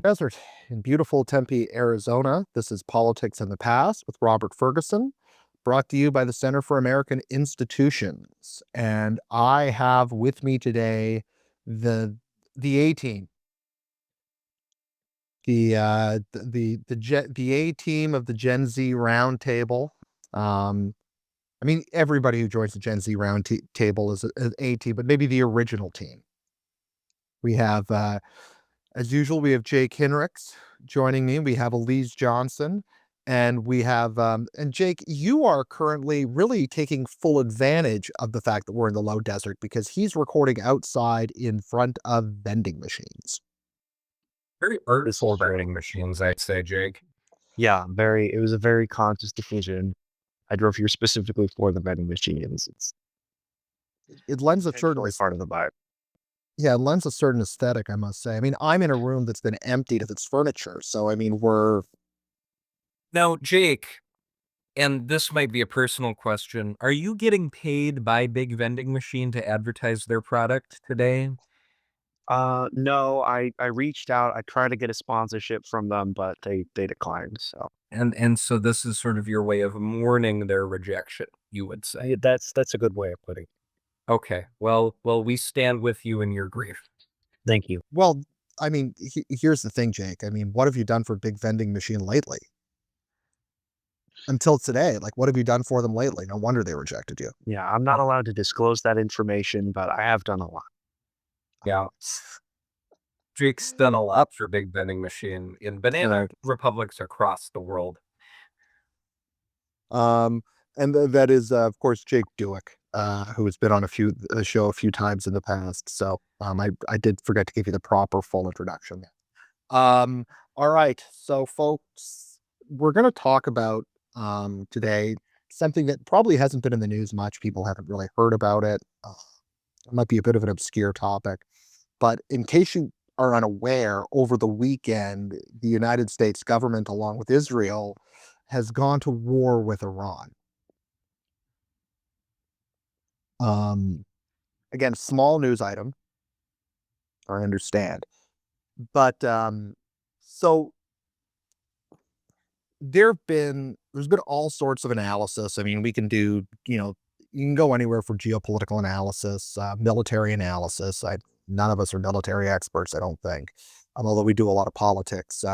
Desert in beautiful Tempe, Arizona. This is Politics in the Past with Robert Ferguson, brought to you by the Center for American Institutions. And I have with me today the A team, the A team of the Gen Z Roundtable. Everybody who joins the Gen Z Roundtable is an A team, but maybe the original team. We have as usual, we have Jack Hinrichs joining me. We have Elise Johnson, and we have and Jake, you are currently really taking full advantage of the fact that we're in the low desert because he's recording outside in front of vending machines. Very artful vending machines, I'd say, Jake. Yeah, it was a very conscious decision. I drove here specifically for the vending machines. It lends a certain part of the vibe. Yeah, it lends a certain aesthetic, I must say. I mean, I'm in a room that's been emptied of its furniture, so I mean, Now, Jake, and this might be a personal question, are you getting paid by Big Vending Machine to advertise their product today? No, I reached out. I tried to get a sponsorship from them, but they declined. So And so this is sort of your way of mourning their rejection, you would say. that's a good way of putting it. Okay. Well, we stand with you in your grief. Thank you. well, I mean, here's the thing, Jake. I mean, what have you done for Big Vending Machine lately? Until today, like, what have you done for them lately? No wonder they rejected you. Yeah, I'm not allowed to disclose that information, but I have done a lot. Yeah. Jake's done a lot for Big Vending Machine in banana republics across the world. And that is, of course, Jake Dueck, who has been on a show a few times in the past. So I did forget to give you the proper full introduction. All right, so folks, we're going to talk about today something that probably hasn't been in the news much. People haven't really heard about it. It might be a bit of an obscure topic, but in case you are unaware, over the weekend, the United States government, along with Israel, has gone to war with Iran. Again, small news item, I understand. But so there's been all sorts of analysis. I mean, we can do, you can go anywhere for geopolitical analysis, military analysis. None of us are military experts, I don't think, although we do a lot of politics.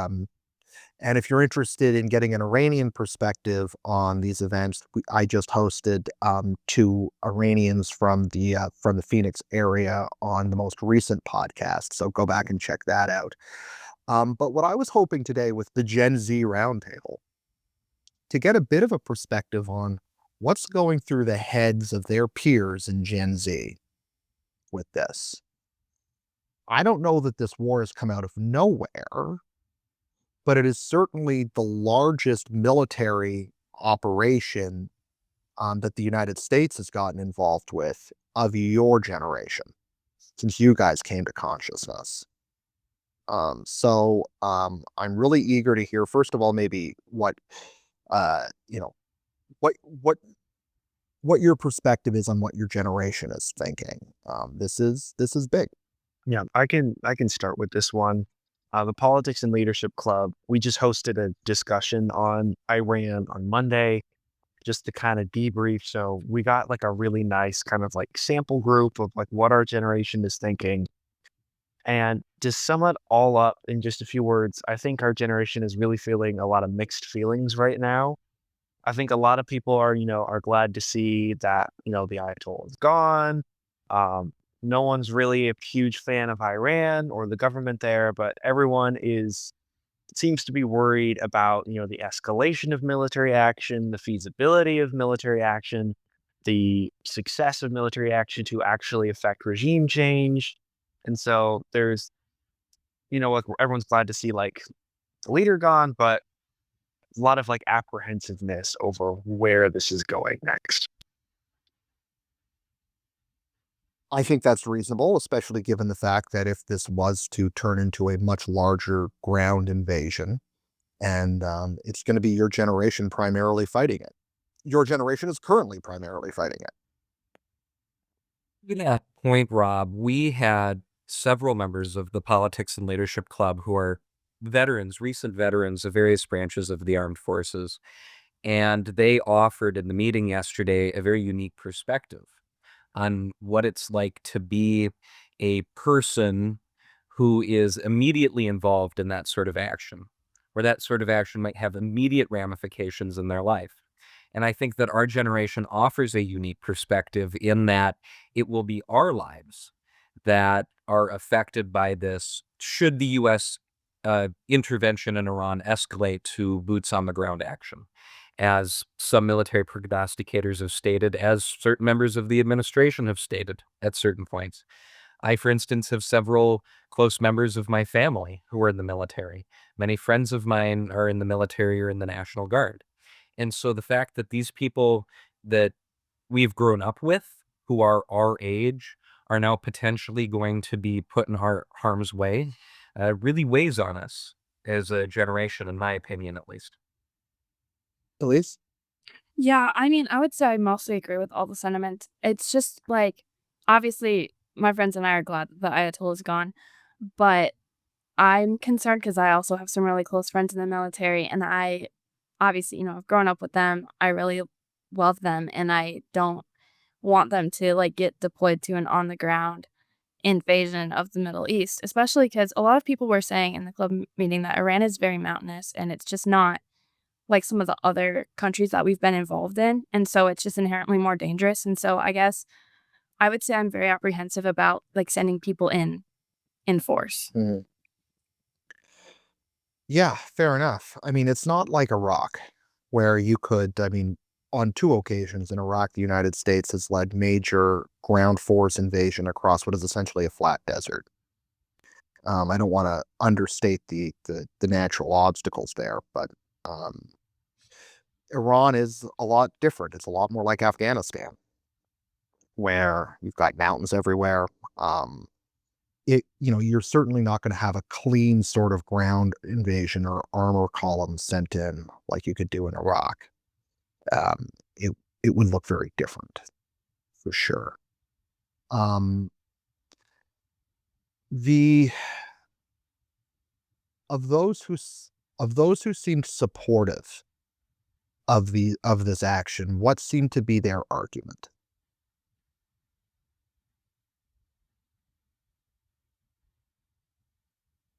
And if you're interested in getting an Iranian perspective on these events, I just hosted two Iranians from the Phoenix area on the most recent podcast. So go back and check that out. But what I was hoping today with the Gen Z Roundtable, to get a bit of a perspective on what's going through the heads of their peers in Gen Z with this. I don't know that this war has come out of nowhere, but it is certainly the largest military operation that the United States has gotten involved with of your generation since you guys came to consciousness. So I'm really eager to hear, first of all, maybe what what what your perspective is on what your generation is thinking. This is big. Yeah, I can start with this one. The Politics and Leadership Club, we just hosted a discussion on Iran on Monday, just to kind of debrief. So we got like a really nice kind of like sample group of like what our generation is thinking. And to sum it all up in just a few words, I think our generation is really feeling a lot of mixed feelings right now. I think a lot of people are glad to see that, the Ayatollah is gone. No one's really a huge fan of Iran or the government there, but everyone seems to be worried about, the escalation of military action, the feasibility of military action, the success of military action to actually affect regime change. And so there's, like everyone's glad to see like the leader gone, but a lot of like apprehensiveness over where this is going next. I think that's reasonable, especially given the fact that if this was to turn into a much larger ground invasion, and it's going to be your generation primarily fighting it. Your generation is currently primarily fighting it. To that point, Rob, we had several members of the Politics and Leadership Club who are recent veterans of various branches of the armed forces, and they offered in the meeting yesterday a very unique perspective on what it's like to be a person who is immediately involved in that sort of action, where that sort of action might have immediate ramifications in their life. And I think that our generation offers a unique perspective in that it will be our lives that are affected by this should the U.S. Intervention in Iran escalate to boots on the ground action. As some military prognosticators have stated, as certain members of the administration have stated at certain points. I, for instance, have several close members of my family who are in the military. Many friends of mine are in the military or in the National Guard. And so the fact that these people that we've grown up with, who are our age, are now potentially going to be put in harm's way, really weighs on us as a generation, in my opinion, at least. Elise? Yeah, I mean, I would say I mostly agree with all the sentiment. It's just like, obviously, my friends and I are glad that the Ayatollah is gone, but I'm concerned because I also have some really close friends in the military, and I obviously, I've grown up with them. I really love them, and I don't want them to like get deployed to an on the ground invasion of the Middle East, especially because a lot of people were saying in the club meeting that Iran is very mountainous and it's just not like some of the other countries that we've been involved in. And so it's just inherently more dangerous. And so I guess I would say I'm very apprehensive about like sending people in force. Mhm. Yeah, fair enough. I mean, it's not like Iraq, where you could, I mean, on 2 occasions in Iraq, the United States has led major ground force invasion across what is essentially a flat desert. I don't wanna understate the natural obstacles there, but, Iran is a lot different. It's a lot more like Afghanistan, where you've got mountains everywhere. You're certainly not gonna have a clean sort of ground invasion or armor column sent in like you could do in Iraq. Um, it it would look very different for sure. Um, the of those who s of those who seemed supportive of this action, what seemed to be their argument?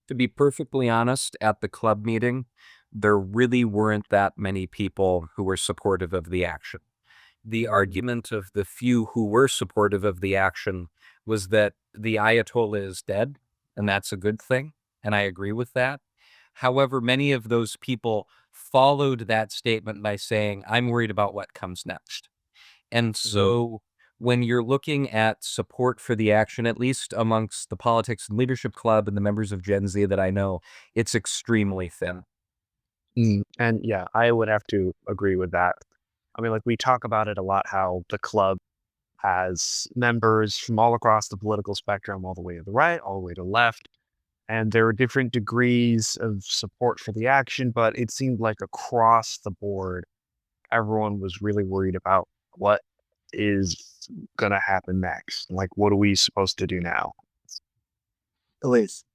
To be perfectly honest, at the club meeting, there really weren't that many people who were supportive of the action. The argument of the few who were supportive of the action was that the Ayatollah is dead, and that's a good thing, and I agree with that. However, many of those people followed that statement by saying, I'm worried about what comes next. And Mhm. so when you're looking at support for the action, at least amongst the Politics and Leadership Club and the members of Gen Z that I know, it's extremely thin. And yeah, I would have to agree with that. I mean, like we talk about it a lot, how the club has members from all across the political spectrum, all the way to the right, all the way to the left. And there are different degrees of support for the action, but it seemed like across the board, everyone was really worried about what is going to happen next. Like, what are we supposed to do now? Elise?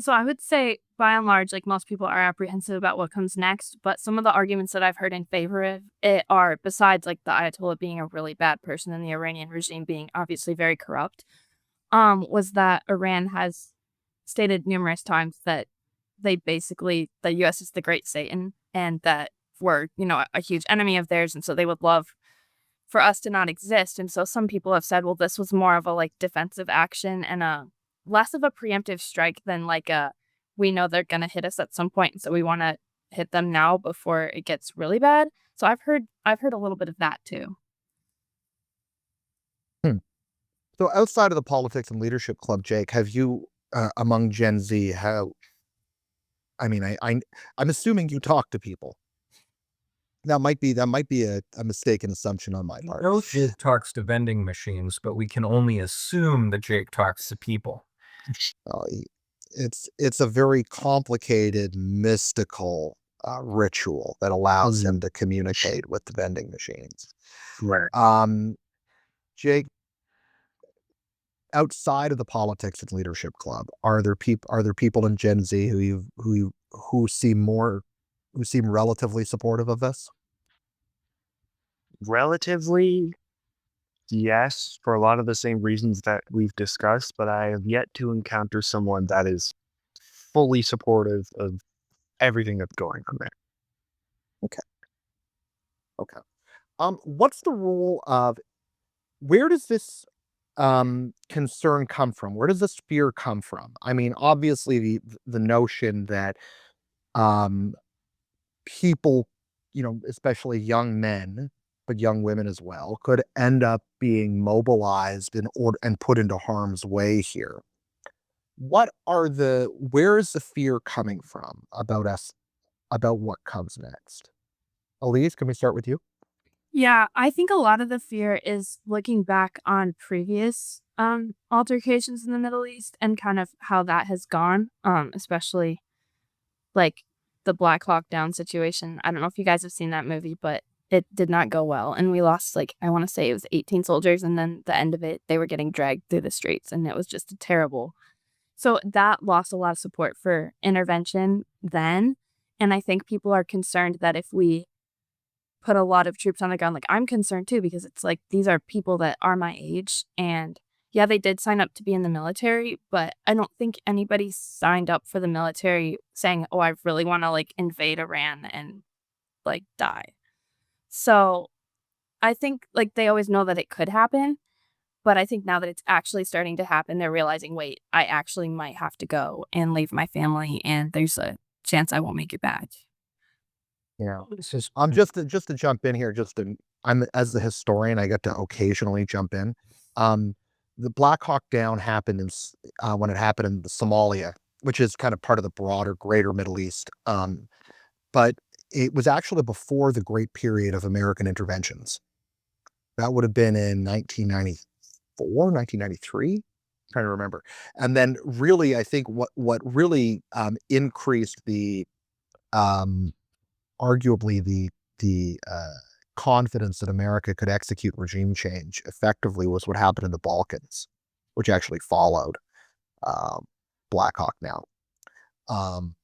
So I would say by and large, like most people are apprehensive about what comes next, but some of the arguments that I've heard in favor of it are besides like the Ayatollah being a really bad person and the Iranian regime being obviously very corrupt, was that Iran has stated numerous times that the US is the great Satan and that we're, a huge enemy of theirs, and so they would love for us to not exist. And so some people have said, well, this was more of a like defensive action and a less of a preemptive strike than like a we know they're gonna hit us at some point, and so we want to hit them now before it gets really bad. So I've heard a little bit of that too. Hmm. So outside of the Politics and Leadership Club, Jake, have you, among Gen Z, how I mean, I'm assuming you talk to people. That might be a mistaken assumption on my part. No, Jake talks to vending machines, but we can only assume that Jake talks to people. Uh, it's a very complicated, mystical, ritual that allows him to communicate with the vending machines. Right. Jake, outside of the politics and leadership club, are there people in Gen Z who seem relatively supportive of this? Relatively, yes, for a lot of the same reasons that we've discussed, but I have yet to encounter someone that is fully supportive of everything that's going on there. Okay. Okay. What's the role of where does this concern come from? Where does this fear come from? I mean, obviously the notion that um people, especially young men, but young women as well, could end up being mobilized in order and put into harm's way here. Where is the fear coming from about what comes next? Elise, can we start with you? Yeah, I think a lot of the fear is looking back on previous altercations in the Middle East and kind of how that has gone, especially like the Black Hawk Down situation. I don't know if you guys have seen that movie, but it did not go well. And we lost, like, I want to say it was 18 soldiers. And then the end of it, they were getting dragged through the streets. And it was just a terrible. So that lost a lot of support for intervention then. And I think people are concerned that if we put a lot of troops on the ground, like, I'm concerned too, because it's like these are people that are my age. And yeah, they did sign up to be in the military, but I don't think anybody signed up for the military saying, oh, I really want to like invade Iran and like die. So I think like they always know that it could happen. But I think now that it's actually starting to happen, they're realizing, wait, I actually might have to go and leave my family, and there's a chance I won't make it back. Yeah. This is Just to jump in here, I'm as the historian, I get to occasionally jump in. Um, the Black Hawk Down happened when it happened in Somalia, which is kind of part of the broader greater Middle East. But it was actually before the great period of American interventions. That would have been in 1994, 1993. Trying to remember. And then really, I think what really increased um, arguably the confidence that America could execute regime change effectively was what happened in the Balkans, which actually followed um, Black Hawk now.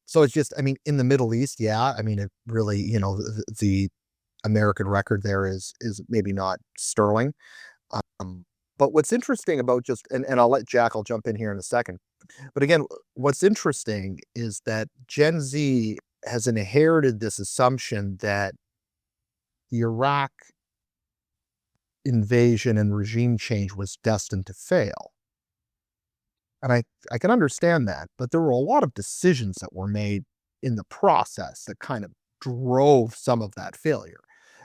So it's just, I mean, in the Middle East, yeah, I mean, it really, the American record there is maybe not sterling. Um, but what's interesting about and I'll jump in here in a second. But again, what's interesting is that Gen Z has inherited this assumption that the Iraq invasion and regime change was destined to fail. And I can understand that, but there were a lot of decisions that were made in the process that kind of drove some of that failure.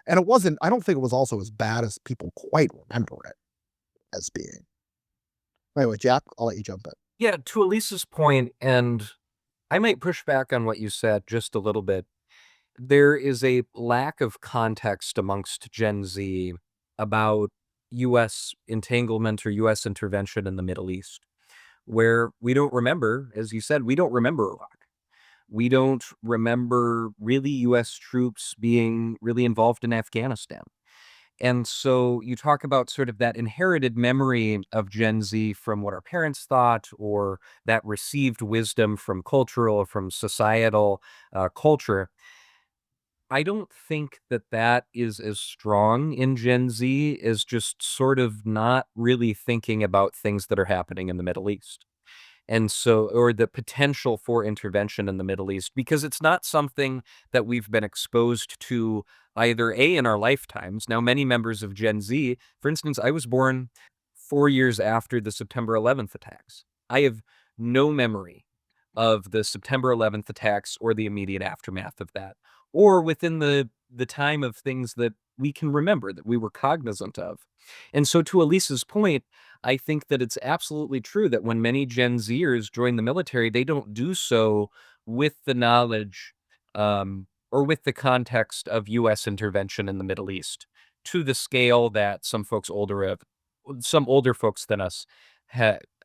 And I don't think it was also as bad as people quite remember it as being. Anyway, Jack, I'll let you jump in. yeah, to Elise's point, and I might push back on what you said just a little bit. There is a lack of context amongst Gen Z about US entanglement or US intervention in the Middle East, where we don't remember, as you said, we don't remember Iraq. We don't remember really US troops being really involved in Afghanistan. And so you talk about sort of that inherited memory of Gen Z from what our parents thought, or that received wisdom from cultural, from societal culture. I don't think that that is as strong in Gen Z as just sort of not really thinking about things that are happening in the Middle East. And so or the potential for intervention in the Middle East, because it's not something that we've been exposed to either A, in our lifetimes. Now, many members of Gen Z, for instance, I was born 4 years after the September 11th attacks. I have no memory of the September 11th attacks or the immediate aftermath of that, or within the time of things that we can remember, that we were cognizant of. And so to Elisa's point, I think that it's absolutely true that when many Gen Zers join the military, they don't do so with the knowledge or with the context of U.S. intervention in the Middle East to the scale that some older folks than us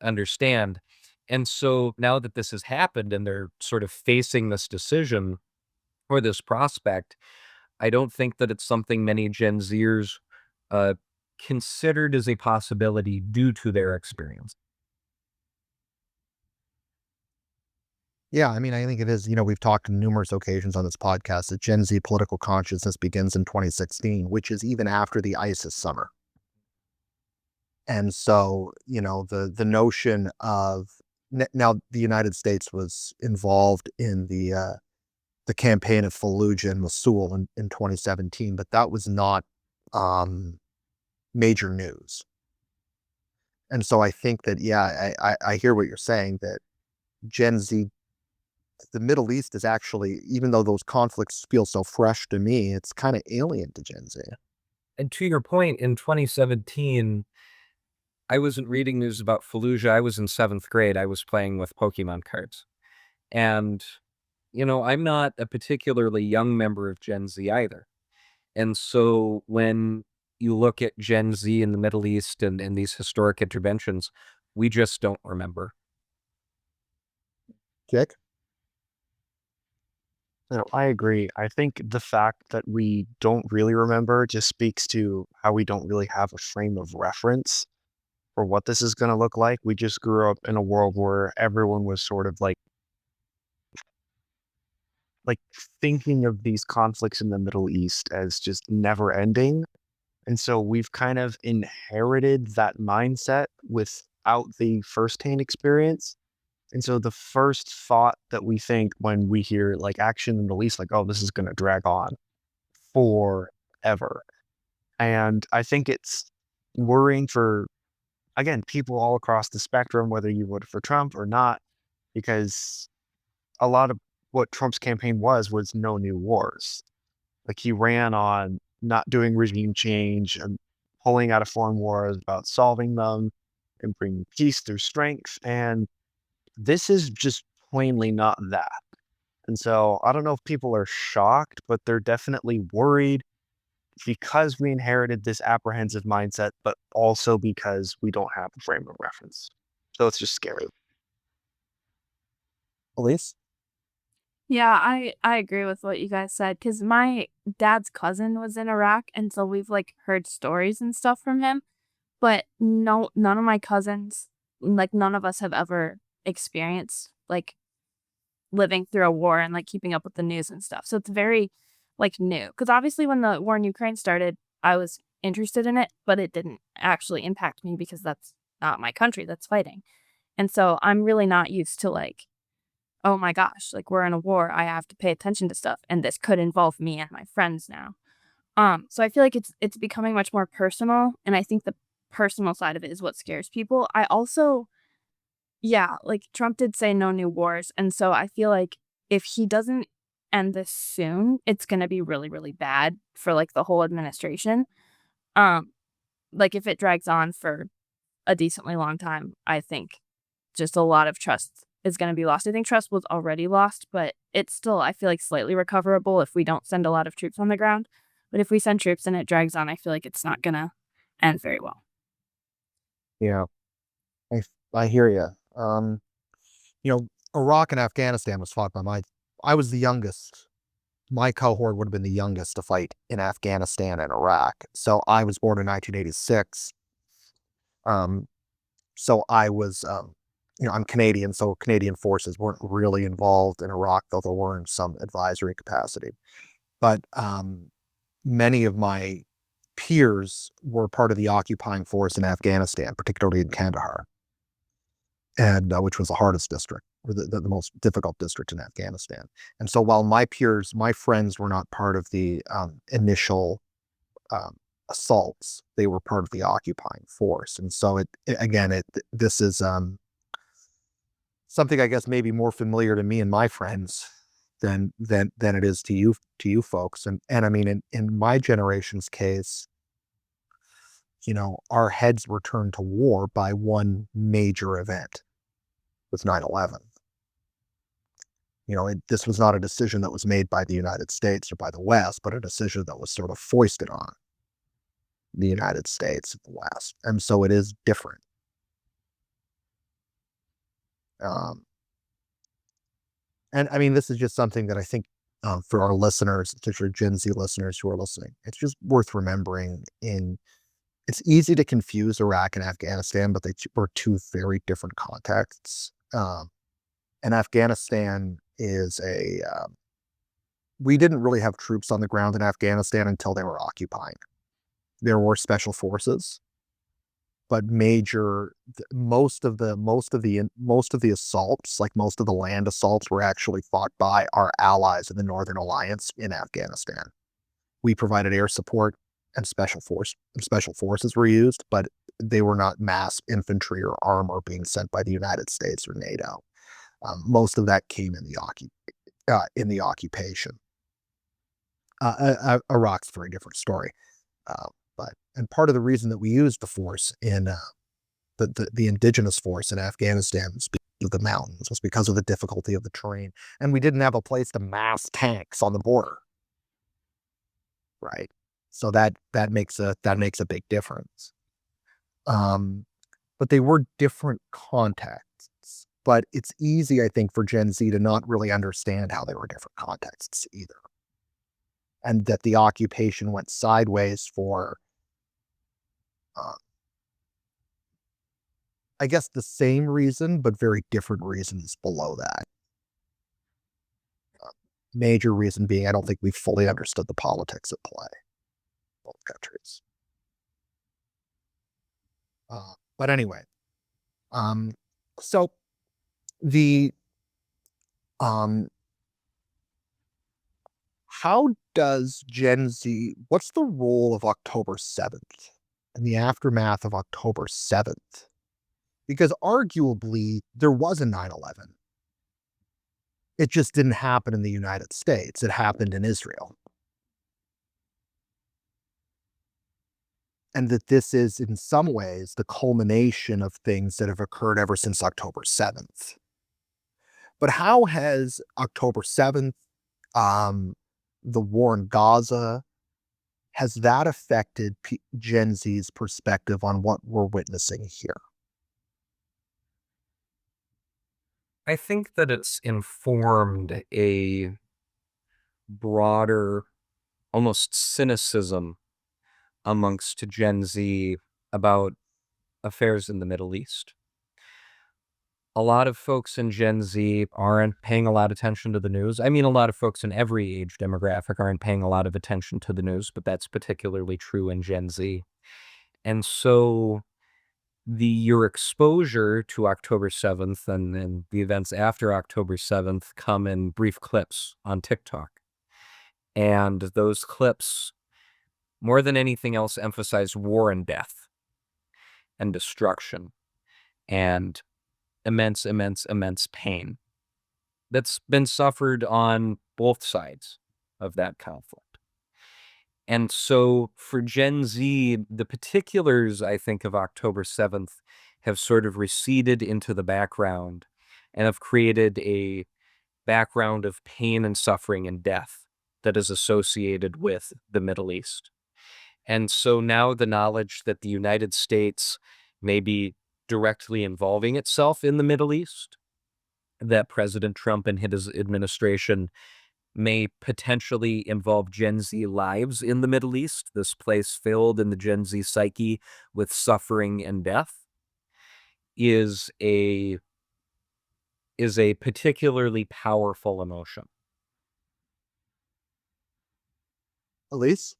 understand. And so now that this has happened and they're sort of facing this decision or this prospect, I don't think that it's something many Gen Zers uh, considered as a possibility due to their experience. Yeah, I mean, I think it is, we've talked on numerous occasions on this podcast that Gen Z political consciousness begins in 2016, which is even after the ISIS summer. And so, the notion of now the United States was involved in the campaign of Fallujah and Mosul in 2017, but that was not major news. And so I think that, yeah, I hear what you're saying, that Gen Z, the Middle East is actually, even though those conflicts feel so fresh to me, it's kind of alien to Gen Z. And to your point, in 2017, I wasn't reading news about Fallujah. I was in 7th grade. I was playing with Pokemon cards. And, I'm not a particularly young member of Gen Z either. And so when you look at Gen Z in the Middle East and these historic interventions, we just don't remember. Jake? I agree. I think the fact that we don't really remember just speaks to how we don't really have a frame of reference for what this is going to look like. We just grew up in a world where everyone was sort of like thinking of these conflicts in the Middle East as just never ending. And so we've kind of inherited that mindset without the firsthand experience. And so the first thought that we think when we hear like action in the Middle East, like, oh, this is going to drag on forever. And I think it's worrying for, again, people all across the spectrum, whether you voted for Trump or not, because a lot of what Trump's campaign was no new wars. Like he ran on not doing regime change and pulling out of foreign wars, about solving them and bringing peace through strength. And this is just plainly not that. And so I don't know if people are shocked, but they're definitely worried because we inherited this apprehensive mindset, but also because we don't have a frame of reference. So it's just scary. Elise? Yeah, I agree with what you guys said because my dad's cousin was in Iraq, and so we've like heard stories and stuff from him. But no, none of my cousins, like none of us have ever experienced like living through a war and like keeping up with the news and stuff. So it's very like new. Because obviously, when the war in Ukraine started, I was interested in it, but it didn't actually impact me because that's not my country that's fighting. And so I'm really not used to like, oh my gosh, like we're in a war. I have to pay attention to stuff, and this could involve me and my friends now. So I feel like it's becoming much more personal, and I think the personal side of it is what scares people. I also, yeah, like Trump did say no new wars, and so I feel like if he doesn't end this soon, it's gonna be really, really bad for like the whole administration. Um, like if it drags on for a decently long time, I think just a lot of trust is gonna be lost. I think trust was already lost, but it's still, I feel like, slightly recoverable if we don't send a lot of troops on the ground. But if we send troops and it drags on, I feel like it's not gonna end very well. Yeah, I hear you. You know, Iraq and Afghanistan was fought by I was the youngest. My cohort would have been the youngest to fight in Afghanistan and Iraq. So I was born in 1986. Um, so I was, I'm Canadian, so Canadian forces weren't really involved in Iraq, though there were in some advisory capacity. But many of my peers were part of the occupying force in Afghanistan, particularly in Kandahar, and which was the hardest district, or the most difficult district in Afghanistan. And so while my friends were not part of the initial um, assaults, they were part of the occupying force. And so this is something I guess maybe more familiar to me and my friends than it is to you folks. And I mean, in my generation's case, our heads were turned to war by one major event with 9/11. This was not a decision that was made by the United States or by the West, but a decision that was sort of foisted on the United States and the West. And so it is different. Um, and I mean, this is just something that I think for our listeners, particularly Gen Z listeners who are listening, it's just worth remembering. It's easy to confuse Iraq and Afghanistan, but were two very different contexts. And Afghanistan is we didn't really have troops on the ground in Afghanistan until they were occupying. There were special forces, but most of the assaults, like most of the land assaults, were actually fought by our allies in the Northern Alliance in Afghanistan. We provided air support, and special forces were used, but they were not mass infantry or armor being sent by the United States or NATO. Most of that came in the occupation. Iraq's a very different story. And part of the reason that we used the force in the indigenous force in Afghanistan was because of the mountains, was because of the difficulty of the terrain, and we didn't have a place to mass tanks on the border, right? So that makes a big difference. But they were different contexts. But it's easy, I think, for Gen Z to not really understand how they were different contexts either, and that the occupation went sideways for, I guess, the same reason, but very different reasons below that. Major reason being, I don't think we fully understood the politics at play in both countries. But anyway, so the how does Gen Z? What's the role of October 7th and the aftermath of October 7th? Because arguably there was a 9/11. It just didn't happen in the United States. It happened in Israel. And that this is, in some ways, the culmination of things that have occurred ever since October 7th. But how has October 7th, the war in Gaza, has that affected Gen Z's perspective on what we're witnessing here? I think that it's informed a broader, almost cynicism amongst Gen Z about affairs in the Middle East. A lot of folks in Gen Z aren't paying a lot of attention to the news. I mean, a lot of folks in every age demographic aren't paying a lot of attention to the news, but that's particularly true in Gen Z. And so your exposure to October 7th and the events after October 7th come in brief clips on TikTok. And those clips, more than anything else, emphasize war and death and destruction and immense, immense, immense pain that's been suffered on both sides of that conflict. And so for Gen Z, the particulars, I think, of October 7th have sort of receded into the background and have created a background of pain and suffering and death that is associated with the Middle East. And so now the knowledge that the United States may be directly involving itself in the Middle East, that President Trump and his administration may potentially involve Gen Z lives in the Middle East, this place filled in the Gen Z psyche with suffering and death, is a particularly powerful emotion. Elise?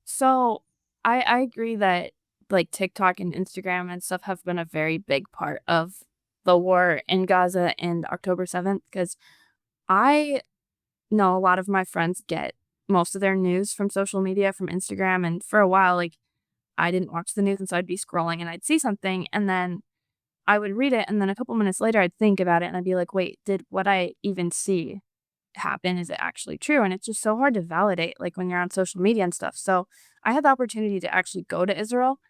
So I agree that like TikTok and Instagram and stuff have been a very big part of the war in Gaza and October 7th, because I know a lot of my friends get most of their news from social media, from Instagram, and for a while, like, I didn't watch the news, and so I'd be scrolling and I'd see something, and then I would read it, and then a couple minutes later, I'd think about it, and I'd be like, "Wait, did what I even see happen? Is it actually true?" And it's just so hard to validate, like, when you're on social media and stuff. So I had the opportunity to actually go to Israel,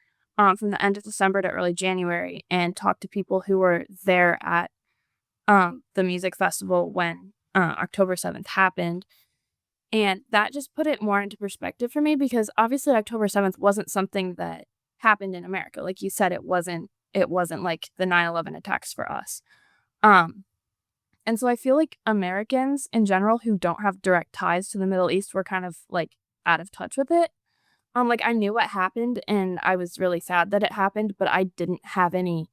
from the end of December to early January and talk to people who were there at, the music festival when, October 7th happened. And that just put it more into perspective for me, because obviously October 7th wasn't something that happened in America. Like you said, it wasn't like the 9/11 attacks for us. Um, and so I feel like Americans in general who don't have direct ties to the Middle East were kind of like out of touch with it. Like I knew what happened and I was really sad that it happened, but I didn't have any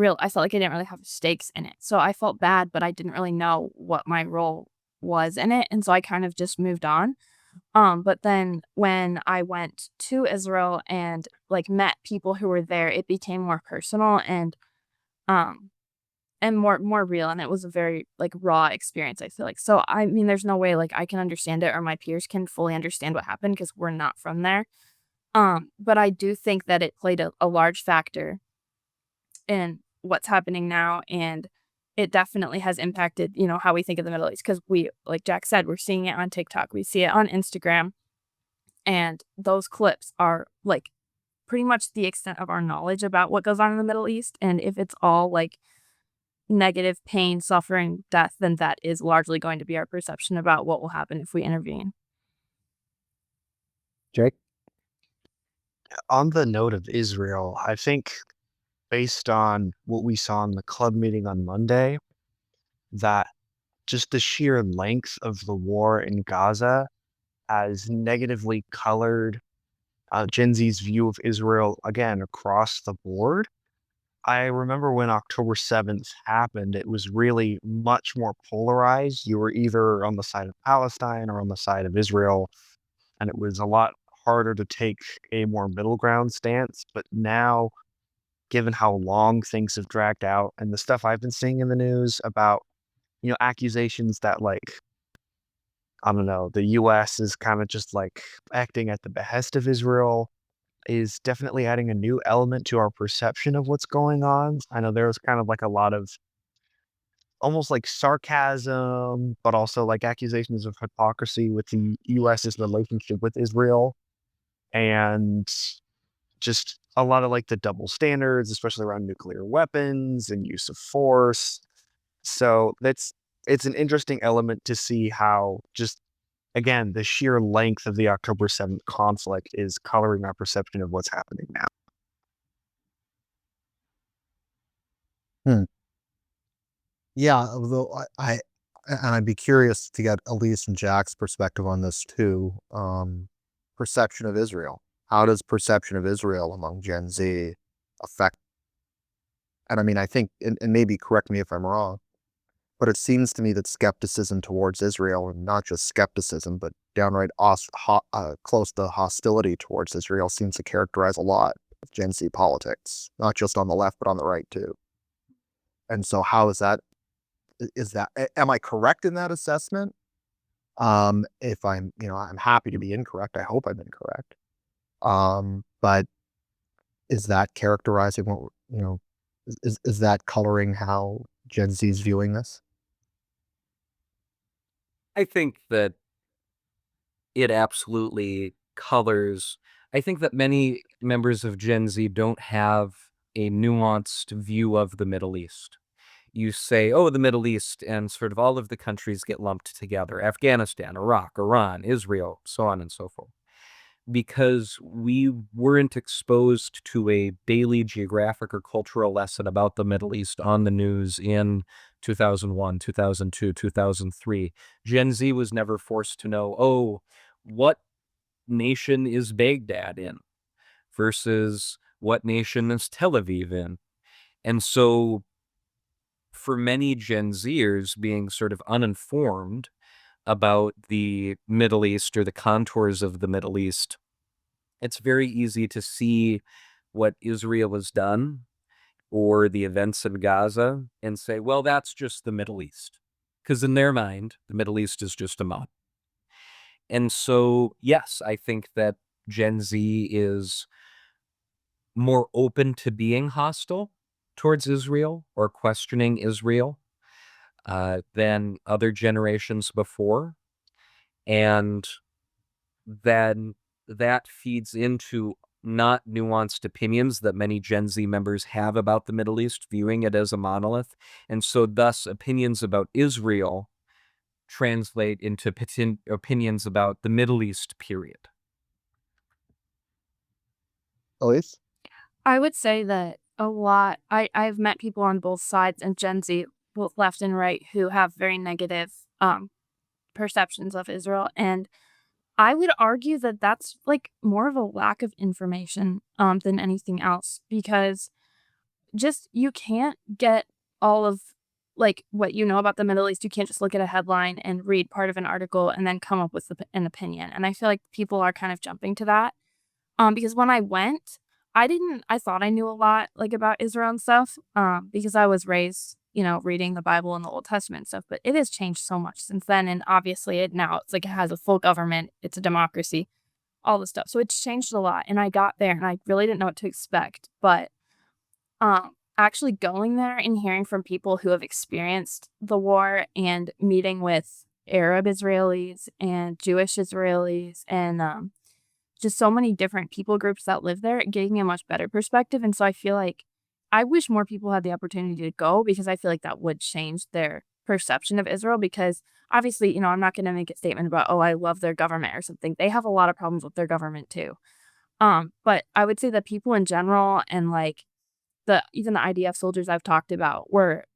I felt like I didn't really have stakes in it. So I felt bad, but I didn't really know what my role was in it. And so I kind of just moved on. But then when I went to Israel and like met people who were there, it became more personal um and more real, and it was a very like raw experience, I feel like. So I mean there's no way like I can understand it or my peers can fully understand what happened because we're not from there. But I do think that it played a large factor in what's happening now, and it definitely has impacted, how we think of the Middle East because we, like Jack said, we're seeing it on TikTok, we see it on Instagram, and those clips are like pretty much the extent of our knowledge about what goes on in the Middle East. And if it's all like negative pain, suffering, death, then that is largely going to be our perception about what will happen if we intervene. Jake? On the note of Israel, I think based on what we saw in the club meeting on Monday, that just the sheer length of the war in Gaza has negatively colored Gen Z's view of Israel again across the board. I remember when October 7th happened, it was really much more polarized. You were either on the side of Palestine or on the side of Israel, and it was a lot harder to take a more middle ground stance. But now, given how long things have dragged out and the stuff I've been seeing in the news about, accusations that like, I don't know, the US is kind of just like acting at the behest of Israel is definitely adding a new element to our perception of what's going on. I know there was kind of like a lot of almost like sarcasm, but also like accusations of hypocrisy with the US's relationship with Israel and just a lot of like the double standards, especially around nuclear weapons and use of force. So it's an interesting element to see how just again the sheer length of the October 7th conflict is coloring our perception of what's happening now. Hmm. Yeah, although and I'd be curious to get Elise and Jack's perspective on this too. Perception of Israel. How does perception of Israel among Gen Z affect? And I mean, I think, and maybe correct me if I'm wrong, but it seems to me that skepticism towards Israel, and not just skepticism, but downright close to hostility towards Israel, seems to characterize a lot of Gen Z politics, not just on the left, but on the right too. And so, how is that? Is that? Am I correct in that assessment? If I'm, I'm happy to be incorrect. I hope I'm incorrect. But is that characterizing what is that coloring how Gen Z is viewing this? I think that it absolutely colors. I think that many members of Gen Z don't have a nuanced view of the Middle East. You say, oh, the Middle East, and sort of all of the countries get lumped together: Afghanistan, Iraq, Iran, Israel, so on and so forth. Because we weren't exposed to a daily geographic or cultural lesson about the Middle East on the news in 2001, 2002, 2003. Gen Z was never forced to know, oh, what nation is Baghdad in versus what nation is Tel Aviv in. And so for many Gen Zers, being sort of uninformed about the Middle East or the contours of the Middle East, it's very easy to see what Israel has done or the events in Gaza and say, well, that's just the Middle East. Because in their mind, the Middle East is just a mod. And so, yes, I think that Gen Z is more open to being hostile towards Israel or questioning Israel than other generations before. And then that feeds into not nuanced opinions that many Gen Z members have about the Middle East, viewing it as a monolith. And so thus opinions about Israel translate into opinions about the Middle East, period. Elise? I would say that I've met people on both sides and Gen Z, both left and right, who have very negative perceptions of Israel. And I would argue that that's like more of a lack of information than anything else, because just you can't get all of like what you know about the Middle East. You can't just look at a headline and read part of an article and then come up with an opinion. And I feel like people are kind of jumping to that. Because when I went, I thought I knew a lot like about Israel and stuff, because I was raised, reading the Bible and the Old Testament and stuff, but it has changed so much since then. And obviously it's like it has a full government, it's a democracy, all this stuff. So it's changed a lot. And I got there and I really didn't know what to expect. But actually going there and hearing from people who have experienced the war and meeting with Arab Israelis and Jewish Israelis and just so many different people groups that live there, it gave me a much better perspective. And so I feel like I wish more people had the opportunity to go because I feel like that would change their perception of Israel. Because obviously, I'm not going to make a statement about, oh, I love their government or something. They have a lot of problems with their government too. But I would say that people in general and like even the IDF soldiers I've talked about were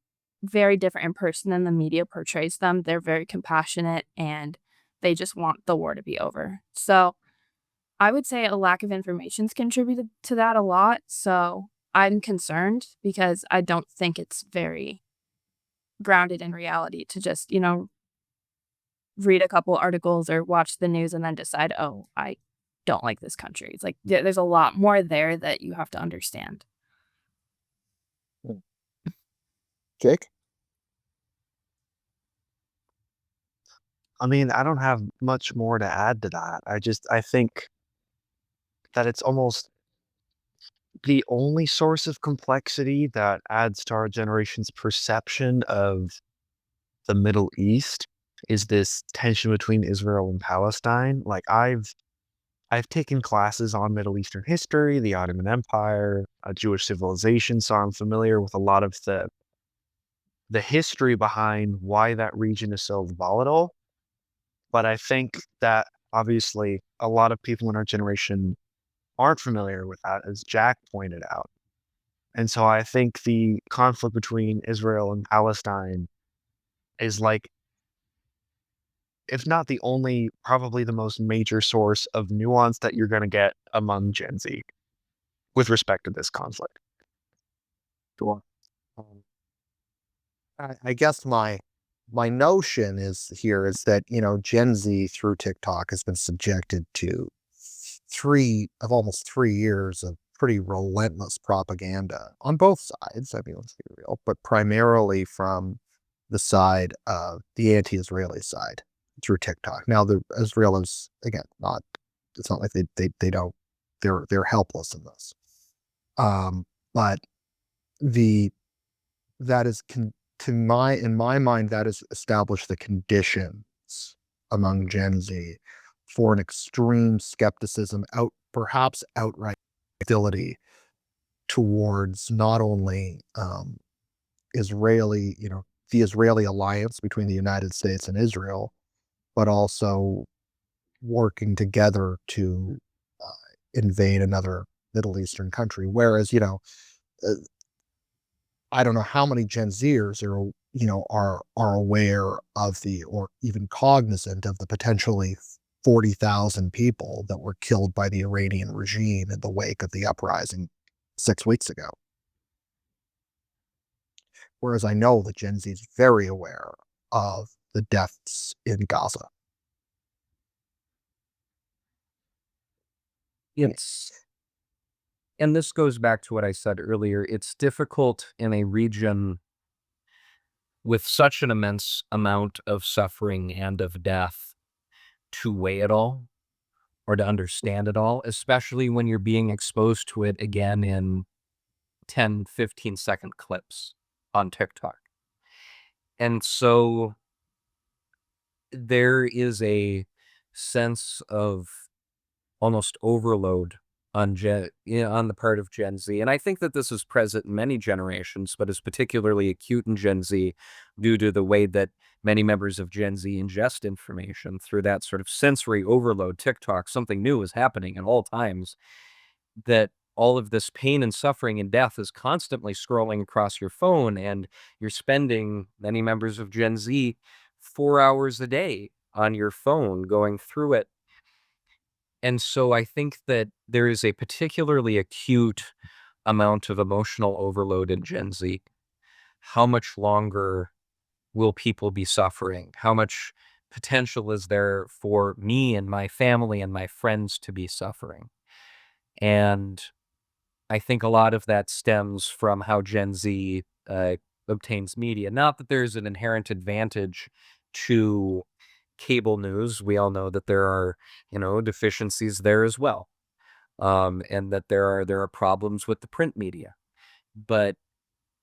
very different in person than the media portrays them. They're very compassionate and they just want the war to be over. So I would say a lack of information's contributed to that a lot. So I'm concerned because I don't think it's very grounded in reality to just, read a couple articles or watch the news and then decide, oh, I don't like this country. It's like there's a lot more there that you have to understand. Jake? I mean, I don't have much more to add to that. I think that it's almost the only source of complexity that adds to our generation's perception of the Middle East is this tension between Israel and Palestine. Like I've taken classes on Middle Eastern history, the Ottoman Empire, Jewish civilization, so I'm familiar with a lot of the history behind why that region is so volatile. But I think that obviously a lot of people in our generation aren't familiar with that, as Jack pointed out. And so I think the conflict between Israel and Palestine is like, if not the only, probably the most major source of nuance that you're going to get among Gen Z with respect to this conflict. Sure. Um, I guess my notion is that, Gen Z through TikTok has been subjected to almost 3 years of pretty relentless propaganda on both sides. I mean, let's be real, but primarily from the side of the anti-Israeli side through TikTok. Now, Israel is again it's not like they don't, they're helpless in this. But the that is in my mind, that has established the conditions among Gen Z for an extreme skepticism, perhaps outright hostility towards not only Israeli, the Israeli alliance between the United States and Israel, but also working together to invade another Middle Eastern country. Whereas, uh, I don't know how many Gen Zers are aware of or even cognizant of the potentially 40,000 people that were killed by the Iranian regime in the wake of the uprising 6 weeks ago. Whereas I know that Gen Z is very aware of the deaths in Gaza. It's and this goes back to what I said earlier. It's difficult in a region with such an immense amount of suffering and of death to weigh it all or to understand it all, especially when you're being exposed to it again in 10, 15-second clips on TikTok. And so there is a sense of almost overload on on the part of Gen Z. And I think that this is present in many generations, but is particularly acute in Gen Z due to the way that many members of Gen Z ingest information through that sort of sensory overload. TikTok, something new is happening at all times, that all of this pain and suffering and death is constantly scrolling across your phone, and you're spending, many members of Gen Z, 4 hours a day on your phone going through it. And so I think that there is a particularly acute amount of emotional overload in Gen Z, how much longer will people be suffering? How much potential is there for me and my family and my friends to be suffering? And I think a lot of that stems from how Gen Z obtains media. Not that there's an inherent advantage to cable news. We all know that there are, deficiencies there as well, and that there are problems with the print media. But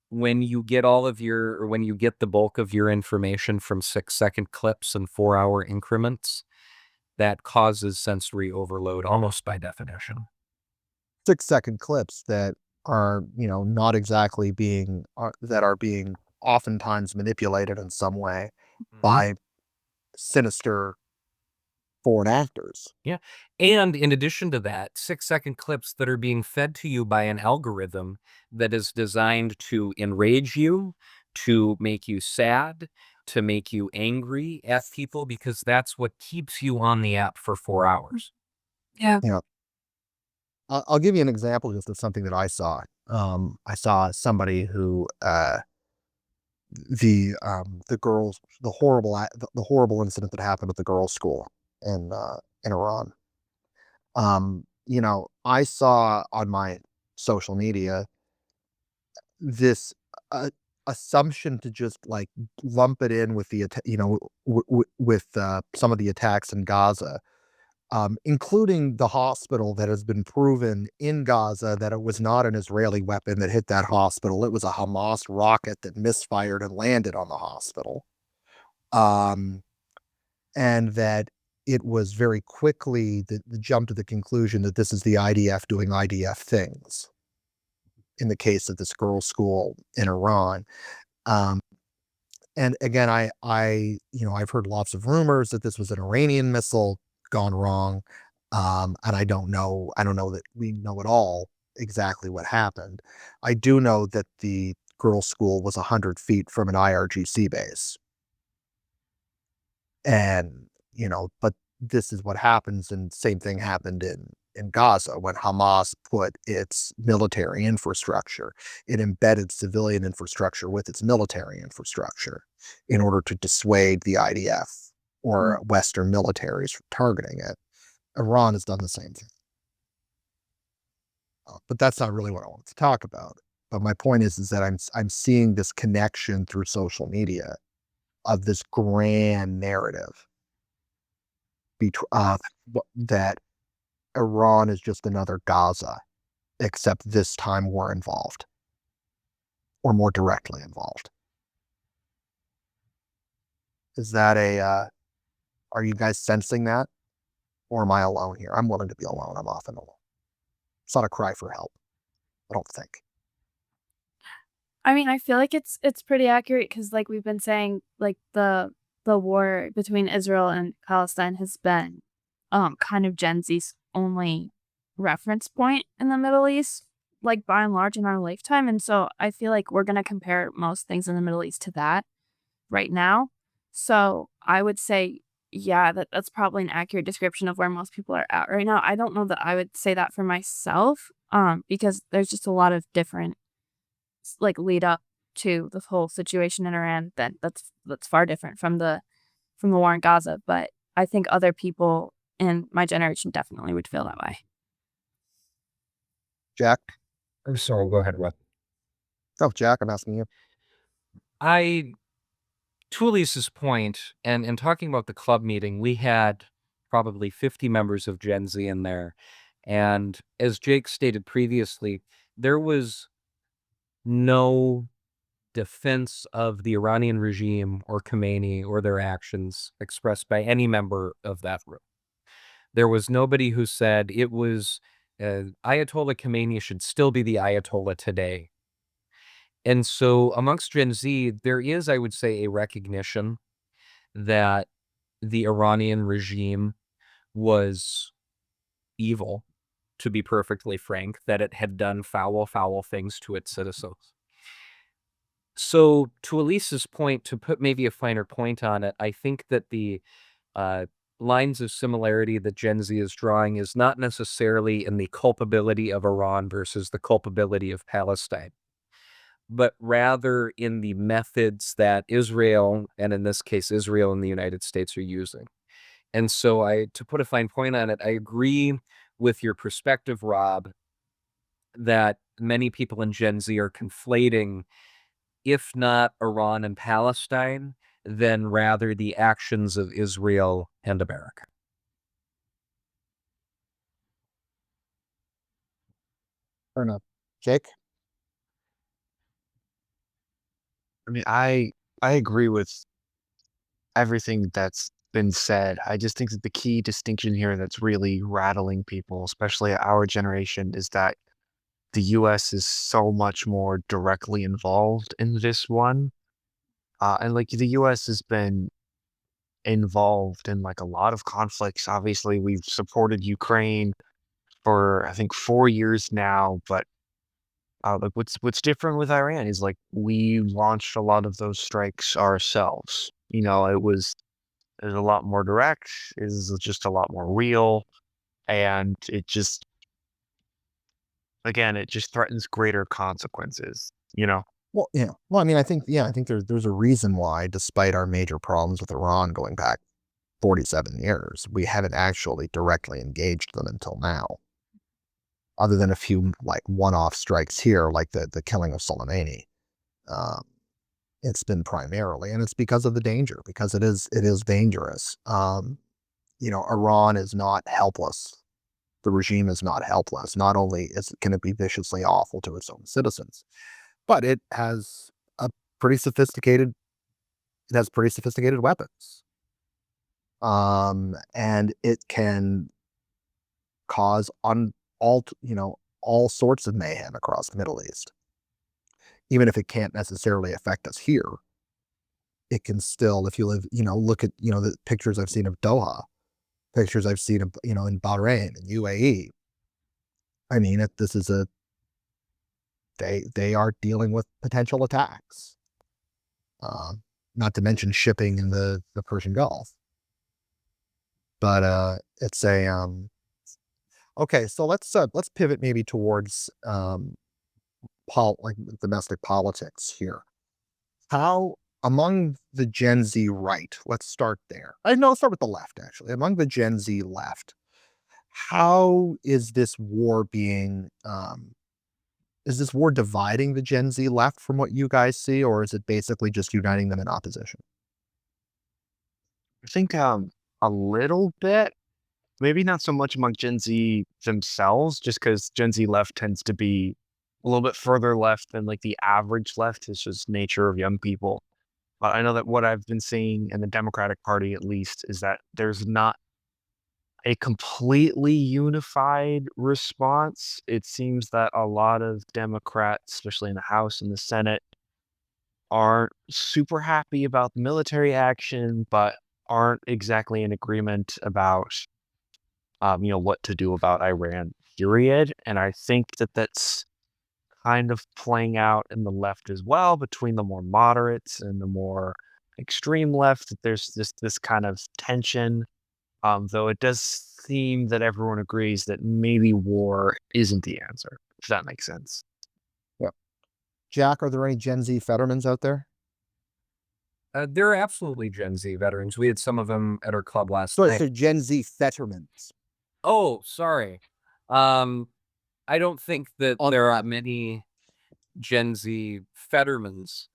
when you get when you get the bulk of your information from 6-second clips and 4-hour increments, that causes sensory overload almost by definition. 6-second clips that are, not exactly that are being oftentimes manipulated in some way by sinister foreign actors. Yeah. And in addition to that, 6-second clips that are being fed to you by an algorithm that is designed to enrage you, to make you sad, to make you angry at people, because that's what keeps you on the app for 4 hours. Yeah. You know, I'll give you an example just of something that I saw. I saw somebody who the girls the horrible incident that happened at the girls' school in Iran. I saw on my social media this assumption to just like lump it in with with some of the attacks in Gaza, including the hospital that has been proven in Gaza that it was not an Israeli weapon that hit that hospital. It was a Hamas rocket that misfired and landed on the hospital. Um, and that it was very quickly the jump to the conclusion that this is the IDF doing IDF things in the case of this girls' school in Iran. Um, and again, I've heard lots of rumors that this was an Iranian missile gone wrong. And I don't know that we know at all exactly what happened. I do know that the girls' school was 100 feet from an IRGC base. And, but this is what happens, and same thing happened in Gaza when Hamas put its military infrastructure. It embedded civilian infrastructure with its military infrastructure in order to dissuade the IDF or Western militaries from targeting it. Iran has done the same thing. But that's not really what I wanted to talk about. But my point is that I'm seeing this connection through social media of this grand narrative that Iran is just another Gaza, except this time we're involved, or more directly involved. Is that are you guys sensing that? Or am I alone here? I'm willing to be alone. I'm often alone. It's not a cry for help, I don't think. I mean, I feel like it's pretty accurate because, like we've been saying, like the war between Israel and Palestine has been kind of Gen Z's only reference point in the Middle East, like by and large in our lifetime. And so I feel like we're gonna compare most things in the Middle East to that right now. So I would say, yeah, that's probably an accurate description of where most people are at right now. I don't know that I would say that for myself, because there's just a lot of different like lead up to the whole situation in Iran that's far different from the war in Gaza. But I think other people in my generation definitely would feel that way. Jack? I'm sorry, go ahead, Russ. Oh, Jack, I'm asking you. To Elise's point, and in talking about the club meeting, we had probably 50 members of Gen Z in there. And as Jake stated previously, there was no defense of the Iranian regime or Khomeini or their actions expressed by any member of that group. There was nobody who said it was Ayatollah Khomeini should still be the Ayatollah today. And so amongst Gen Z, there is, I would say, a recognition that the Iranian regime was evil, to be perfectly frank, that it had done foul, foul things to its citizens. So to Elise's point, to put maybe a finer point on it, I think that the lines of similarity that Gen Z is drawing is not necessarily in the culpability of Iran versus the culpability of Palestine, but rather in the methods that Israel, and in this case, Israel and the United States, are using. And so to put a fine point on it, I agree with your perspective, Rob, that many people in Gen Z are conflating, if not Iran and Palestine, then rather the actions of Israel and America. Fair enough. Jake? I mean, I agree with everything that's been said. I just think that the key distinction here that's really rattling people, especially our generation, is that the US is so much more directly involved in this one. And like the US has been involved in like a lot of conflicts. Obviously, we've supported Ukraine for I think 4 years now, but like what's different with Iran is like we launched a lot of those strikes ourselves. It was a lot more direct, is just a lot more real, and it just again, it just threatens greater consequences, you know? Well, yeah. Well, I mean, I think there's a reason why, despite our major problems with Iran going back 47 years, we haven't actually directly engaged them until now, other than a few like one-off strikes here, like the killing of Soleimani. Um, it's been primarily, and it's because of the danger, because it is dangerous. Iran is not helpless. The regime is not helpless. Not only is it going to be viciously awful to its own citizens, but a pretty sophisticated it has pretty sophisticated weapons. And it can cause all sorts of mayhem across the Middle East. Even if it can't necessarily affect us here, it can still, if you live, look at, the pictures I've seen of Doha, pictures I've seen of, in Bahrain and UAE. I mean, they are dealing with potential attacks. Not to mention shipping in the Persian Gulf. But it's a okay. So let's pivot maybe towards like domestic politics here. How among the Gen Z right? Let's start there. I know. Let's start with the left actually. Among the Gen Z left, how is this war being? Is this war dividing the Gen Z left from what you guys see, or is it basically just uniting them in opposition? I think a little bit, maybe not so much among Gen Z themselves, just because Gen Z left tends to be a little bit further left than like the average left. It's just nature of young people. But I know that what I've been seeing in the Democratic Party, at least, is that there's not a completely unified response. It seems that a lot of Democrats, especially in the House and the Senate, aren't super happy about military action, but aren't exactly in agreement about, what to do about Iran, period. And I think that that's kind of playing out in the left as well, between the more moderates and the more extreme left. That there's this kind of tension. Though it does seem that everyone agrees that maybe war isn't the answer, if that makes sense. Yeah. Jack, are there any Gen Z veterans out there? There are absolutely Gen Z veterans. We had some of them at our club last So, night. Gen Z veterans. Oh, sorry. Um, I don't think that there are many Gen Z veterans.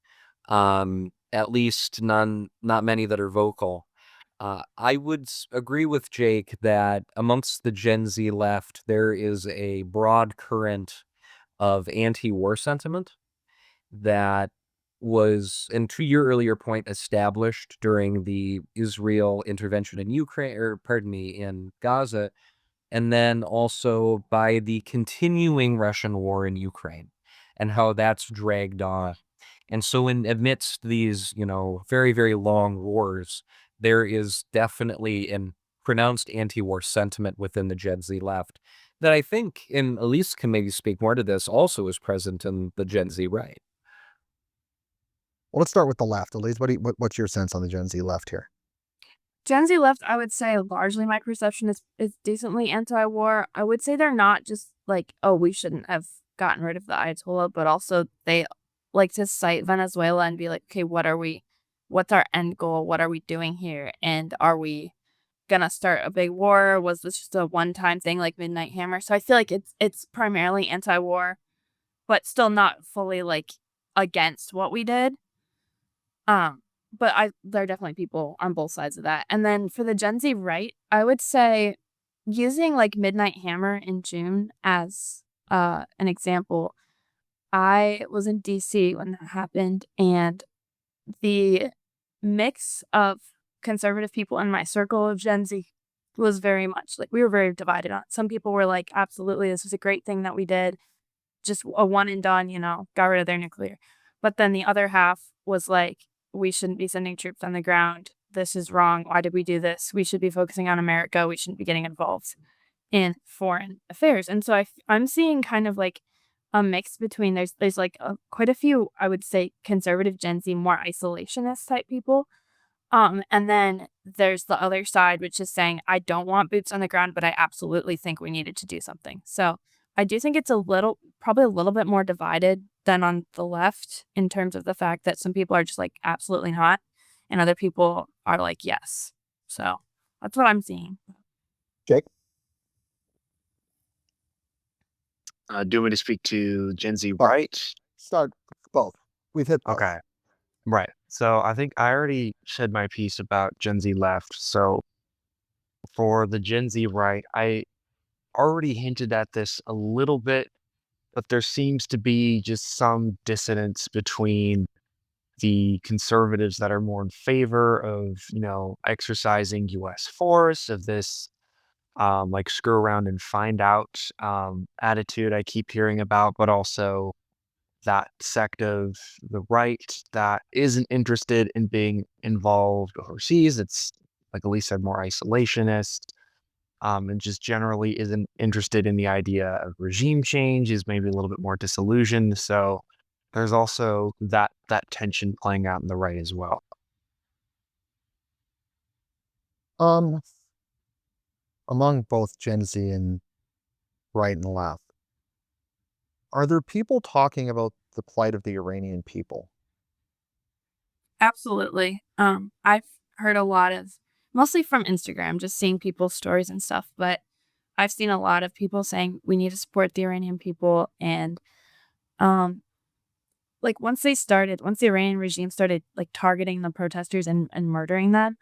At least not many that are vocal. I would agree with Jake that amongst the Gen Z left, there is a broad current of anti-war sentiment that was, and to your earlier point, established during the Israel intervention in Ukraine, or pardon me, in Gaza, and then also by the continuing Russian war in Ukraine and how that's dragged on. And so in amidst these, very, very long wars, there is definitely an pronounced anti-war sentiment within the Gen Z left that I think, and Elise can maybe speak more to this, also is present in the Gen Z right. Well, let's start with the left. Elise, what's your sense on the Gen Z left here? Gen Z left, I would say largely my perception is decently anti-war. I would say they're not just like, oh, we shouldn't have gotten rid of the Ayatollah, but also they like to cite Venezuela and be like, okay, what's our end goal? What are we doing here? And are we gonna start a big war? Was this just a one-time thing like Midnight Hammer? So I feel like it's primarily anti-war, but still not fully like against what we did. Um, but there are definitely people on both sides of that. And then for the Gen Z right, I would say using like Midnight Hammer in June as an example, I was in DC when that happened, and the mix of conservative people in my circle of Gen Z was very much like we were very divided on it. Some people were like, absolutely, this was a great thing that we did, just a one and done, got rid of their nuclear. But then the other half was like, we shouldn't be sending troops on the ground. This is wrong. Why did we do this? We should be focusing on America. We shouldn't be getting involved in foreign affairs. And so I'm seeing kind of like a mix between there's like quite a few, I would say, conservative Gen Z, more isolationist type people. And then there's the other side, which is saying, I don't want boots on the ground, but I absolutely think we needed to do something. So I do think it's probably a little bit more divided than on the left in terms of the fact that some people are just like, absolutely not. And other people are like, yes. So that's what I'm seeing. Jake? Do you want me to speak to Gen Z Oh, right? Start both. We've hit both. Okay. Right. So I think I already said my piece about Gen Z left. So for the Gen Z right, I already hinted at this a little bit, but there seems to be just some dissonance between the conservatives that are more in favor of, exercising US force, of this like screw around and find out attitude I keep hearing about, but also that sect of the right that isn't interested in being involved overseas. It's like Elise said, more isolationist, and just generally isn't interested in the idea of regime change, is maybe a little bit more disillusioned. So there's also that tension playing out in the right as well. Um, among both Gen Z and right and left, are there people talking about the plight of the Iranian people? Absolutely. I've heard a lot of, mostly from Instagram, just seeing people's stories and stuff, but I've seen a lot of people saying we need to support the Iranian people. And um, like once the Iranian regime started like targeting the protesters and murdering them,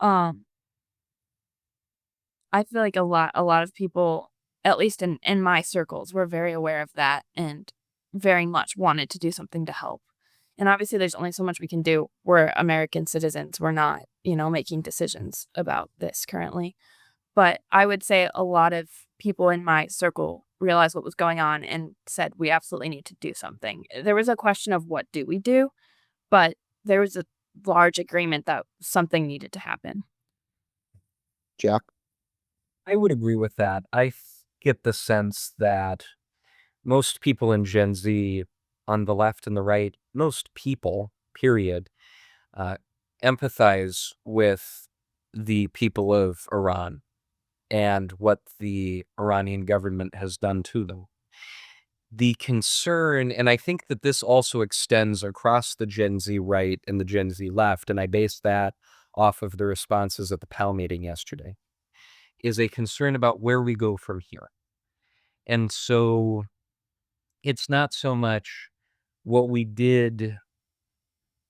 um, I feel like a lot of people, at least in my circles, were very aware of that and very much wanted to do something to help. And obviously there's only so much we can do. We're American citizens. We're not, making decisions about this currently. But I would say a lot of people in my circle realized what was going on and said, we absolutely need to do something. There was a question of what do we do, but there was a large agreement that something needed to happen. Jack? I would agree with that. Get the sense that most people in Gen Z on the left and the right, most people, period, uh, empathize with the people of Iran and what the Iranian government has done to them. The concern, and I think that this also extends across the Gen Z right and the Gen Z left, and I base that off of the responses at the PAL meeting yesterday, is a concern about where we go from here. And so it's not so much what we did,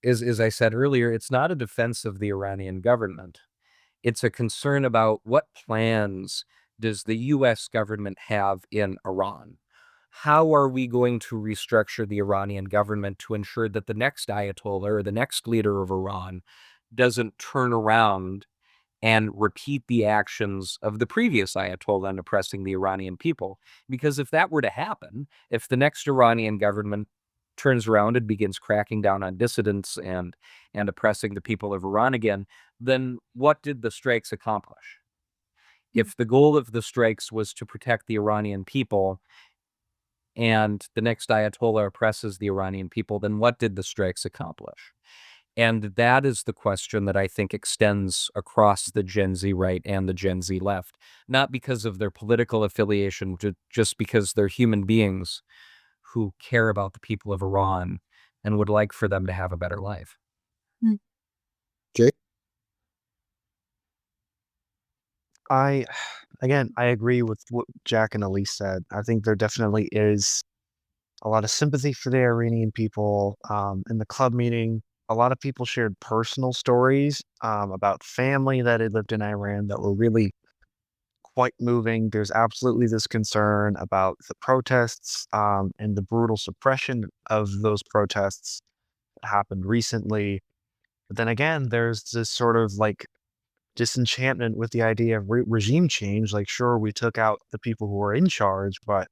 as I said earlier, it's not a defense of the Iranian government. It's a concern about what plans does the US government have in Iran? How are we going to restructure the Iranian government to ensure that the next Ayatollah or the next leader of Iran doesn't turn around and repeat the actions of the previous Ayatollah in oppressing the Iranian people? Because if that were to happen, if the next Iranian government turns around and begins cracking down on dissidents and oppressing the people of Iran again, then what did the strikes accomplish? If the goal of the strikes was to protect the Iranian people and the next Ayatollah oppresses the Iranian people, then what did the strikes accomplish? And that is the question that I think extends across the Gen Z right and the Gen Z left, not because of their political affiliation, just because they're human beings who care about the people of Iran and would like for them to have a better life. Jake? I again, I agree with what Jack and Elise said. I think there definitely is a lot of sympathy for the Iranian people. In the club meeting, a lot of people shared personal stories about family that had lived in Iran that were really quite moving. There's absolutely this concern about the protests and the brutal suppression of those protests that happened recently. But then again, there's this sort of like disenchantment with the idea of regime change. Like, sure, we took out the people who are in charge, but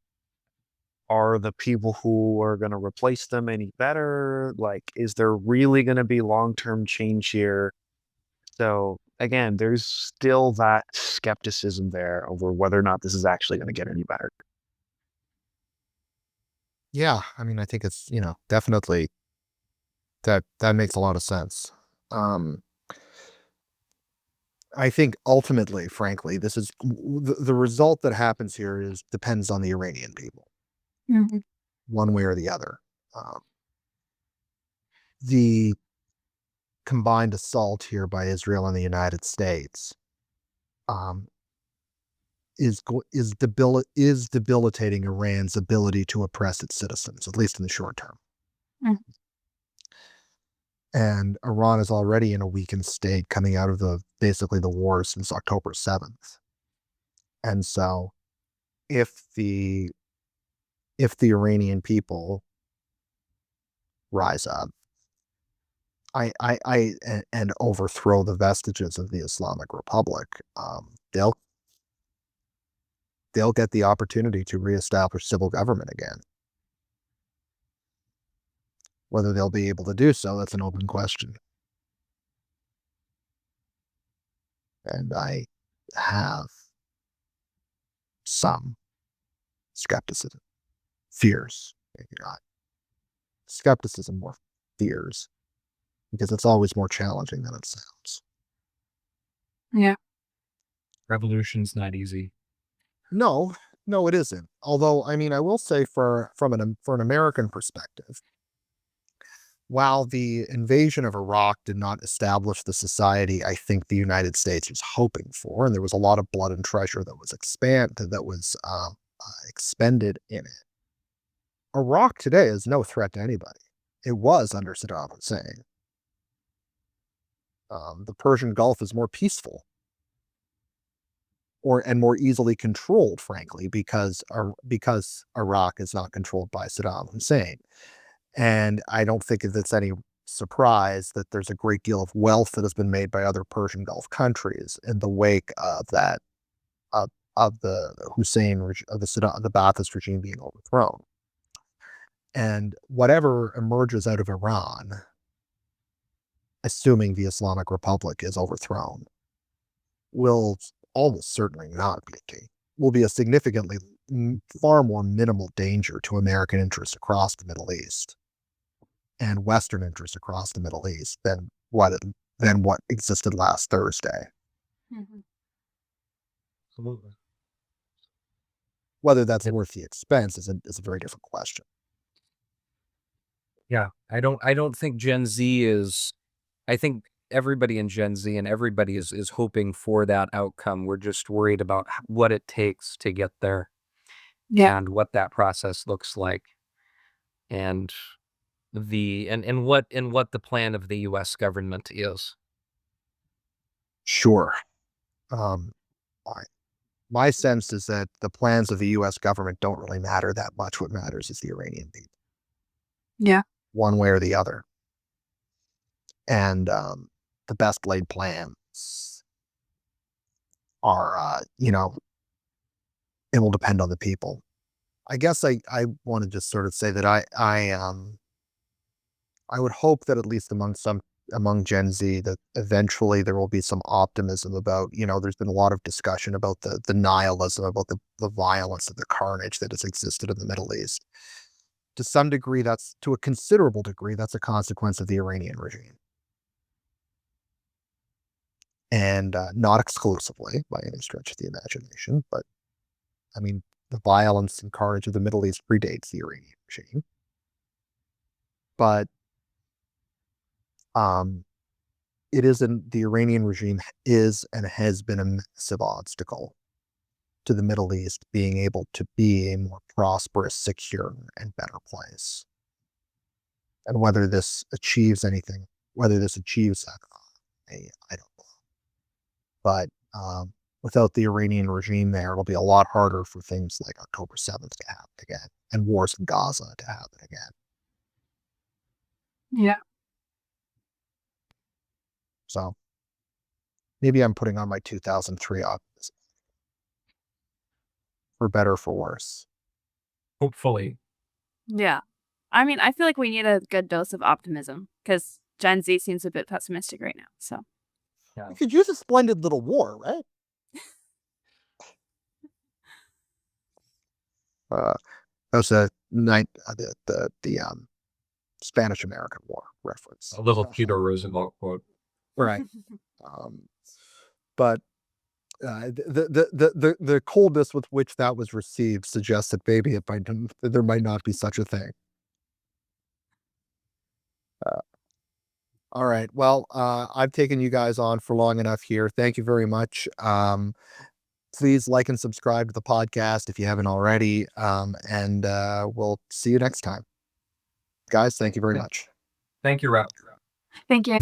are the people who are going to replace them any better? Like, is there really going to be long term change here? So, again, there's still that skepticism there over whether or not this is actually going to get any better. Yeah, I mean, I think it's, definitely that makes a lot of sense. Um, I think ultimately, frankly, this is the result that happens here is depends on the Iranian people, Mhm. one way or the other. Um, the combined assault here by Israel and the United States um, is debilitating Iran's ability to oppress its citizens, at least in the short term. Mhm. And Iran is already in a weakened state coming out of basically the war since October 7th. And so if the Iranian people rise up, and overthrow the vestiges of the Islamic Republic, they'll get the opportunity to reestablish civil government again. Whether they'll be able to do so, that's an open question. And I have some skepticism, fears, maybe not skepticism, more fears, because it's always more challenging than it sounds. Yeah. Revolution's not easy. No, no, it isn't. Although, I mean, I will say for an American perspective, while the invasion of Iraq did not establish the society I think the United States was hoping for, and there was a lot of blood and treasure that was expended in it, Iraq today is no threat to anybody. It was under Saddam Hussein. The Persian Gulf is more peaceful, and more easily controlled, frankly, because Iraq is not controlled by Saddam Hussein. And I don't think it's any surprise that there's a great deal of wealth that has been made by other Persian Gulf countries in the wake of that of the Hussein of the Ba'athist regime being overthrown. And whatever emerges out of Iran, assuming the Islamic Republic is overthrown, will almost certainly not will be a significantly far more minimal danger to American interests across the Middle East and Western interests across the Middle East than what existed last Thursday. Mhm. Absolutely. Whether that's worth the expense is a very different question. Yeah, I don't think Gen Z is. I think everybody in Gen Z and everybody is hoping for that outcome. We're just worried about what it takes to get there Yeah. and what that process looks like, and what the plan of the U.S. government is. Sure. Um, my sense is that the plans of the U.S. government don't really matter that much. What matters is the Iranian people, Yeah. one way or the other. And the best laid plans are, it will depend on the people. I guess I want to just sort of say that I would hope that at least among Gen Z that eventually there will be some optimism about, there's been a lot of discussion about the nihilism, about the violence and the carnage that has existed in the Middle East. To a considerable degree, that's a consequence of the Iranian regime. and not exclusively by any stretch of the imagination, but I mean, the violence and carnage of the Middle East predates the Iranian regime. But the Iranian regime is and has been a massive obstacle to the Middle East being able to be a more prosperous, secure, and better place. And whether this achieves anything, whether this achieves that, I don't know. But without the Iranian regime there, it'll be a lot harder for things like October 7th to happen again and wars in Gaza to happen again. Yeah. So maybe I'm putting on my 2003 optimism, for better or for worse. Hopefully. Yeah. I mean, I feel like we need a good dose of optimism because Gen Z seems a bit pessimistic right now. So Yeah. We could use a splendid little war, right? That was the Spanish-American War reference. A little Theodore Roosevelt quote. Right. But the coldness with which that was received suggests that maybe there might not be such a thing. All right. Well, I've taken you guys on for long enough here. Thank you very much. Please like and subscribe to the podcast if you haven't already. And we'll see you next time. Guys, thank you very much. Thank you, Rob. thank you.